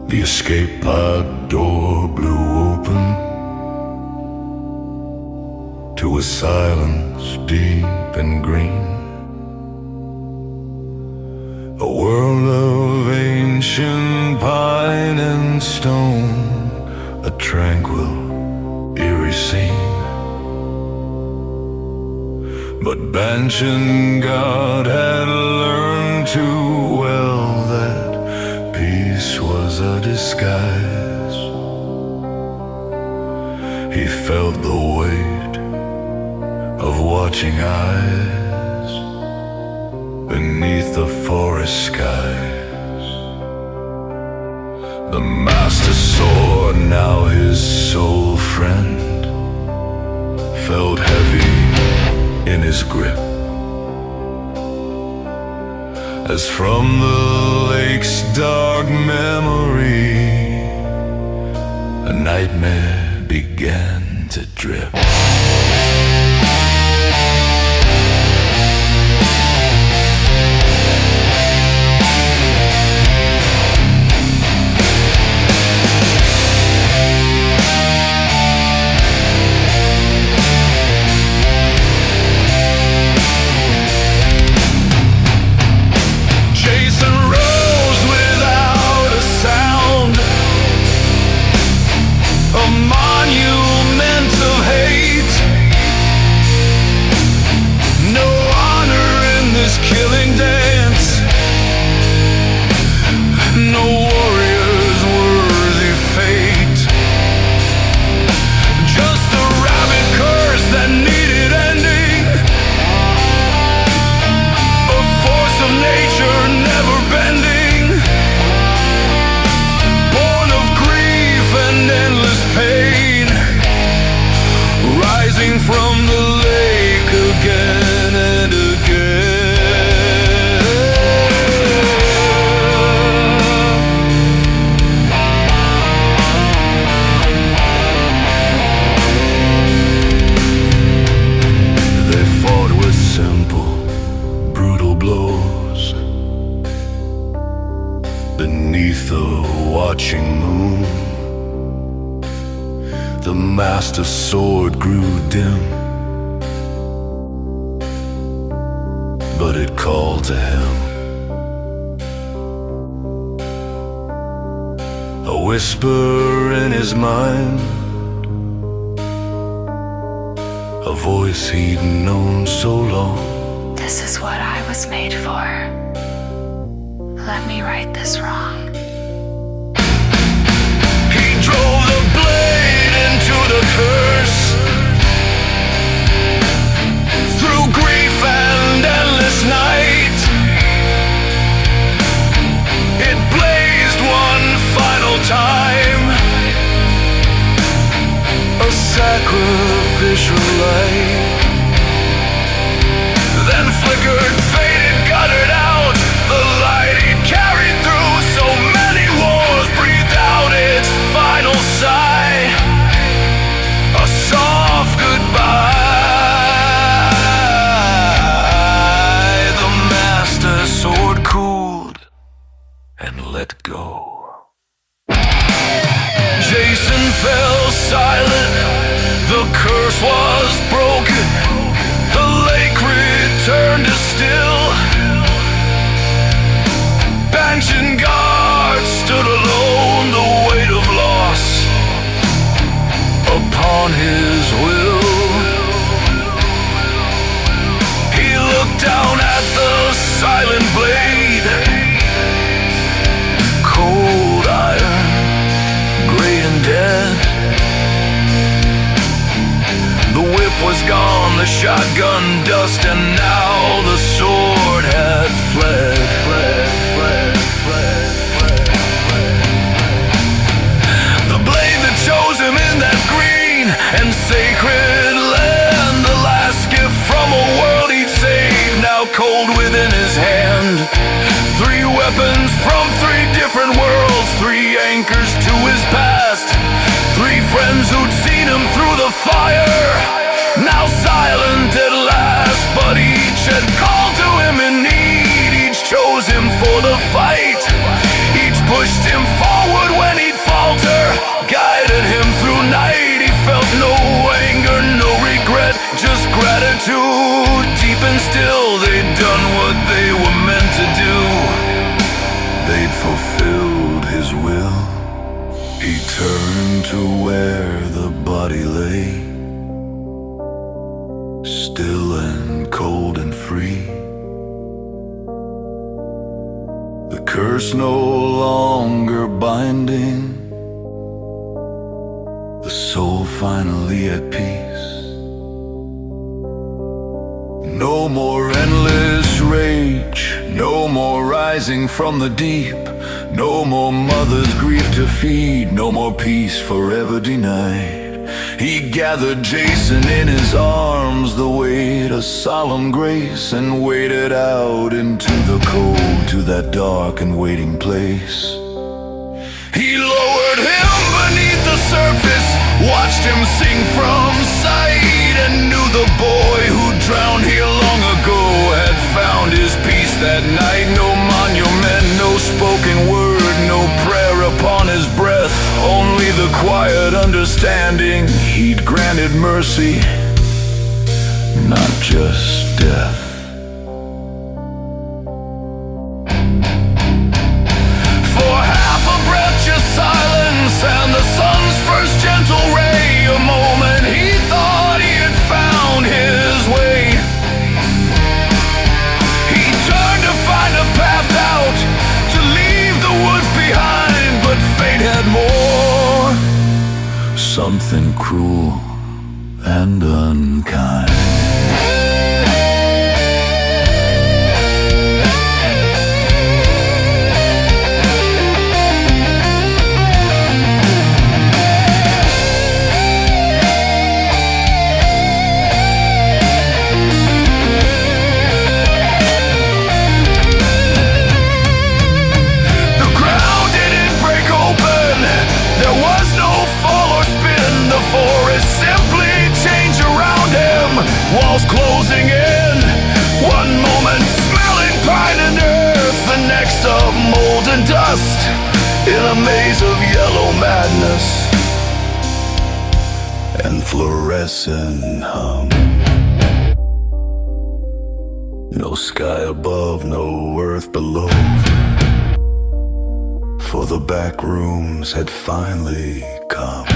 The escape pod door blew open to a silence deep and green. A world of ancient pine and stone, a tranquil, eerie scene. But Banchengard had learned too well that peace was a disguise. He felt the weight of watching eyes beneath the forest skies. The master sword, now his sole friend, felt heavy in his grip, as from the lake's dark memory a nightmare began to drip. From the lake again and again. They fought with simple, brutal blows beneath the watching moon. The master sword grew dim, but it called to him. A whisper in his mind, a voice he'd known so long. This is what I was made for. Let me right this wrong. He drove the blade into the curse, through grief and endless night. It blazed one final time, a sacrificial light. Then flickered, faded, guttered out the light he'd carried through so many wars, breathed out its final sigh, a soft goodbye. The master sword cooled and let go. Jason fell silent, the curse was broken, the lake returned to still. Banchengard stood alone, the weight of loss upon his will. He looked down at the silent blade, cold iron, gray and dead. The whip was gone, the shotgun dust, and now the sword had fled. The blade that chose him in that green and sacred land, the last gift from a world he'd saved, now cold within his hand. 3 weapons from 3 different worlds, 3 anchors to his past, 3 friends who'd seen him through the fire, now silent at last, but each had called to him in need, each chose too deep and still. They'd done what they were meant to do. They'd fulfilled his will. He turned to where the body lay, still and cold and free. The curse no longer binding, the soul finally at peace. No more endless rage, no more rising from the deep, no more mother's grief to feed, no more peace forever denied. He gathered Jason in his arms, the weight of solemn grace, and waded out into the cold, to that dark and waiting place. He lowered him beneath the surface, watched him sink from sight, and knew the boy who drowned here long ago had found his peace that night. No monument, no spoken word, no prayer upon his breath, only the quiet understanding he'd granted mercy, not just death. For half a breath, just silence, and the sun's first gentle ray. A moment he thought he had found his way. He turned to find a path out, to leave the woods behind, but fate had more, something cruel and unkind. Walls closing in, one moment smelling pine and earth, the next of mold and dust, in a maze of yellow madness and fluorescent hum. No sky above, no earth below, for the back rooms had finally come.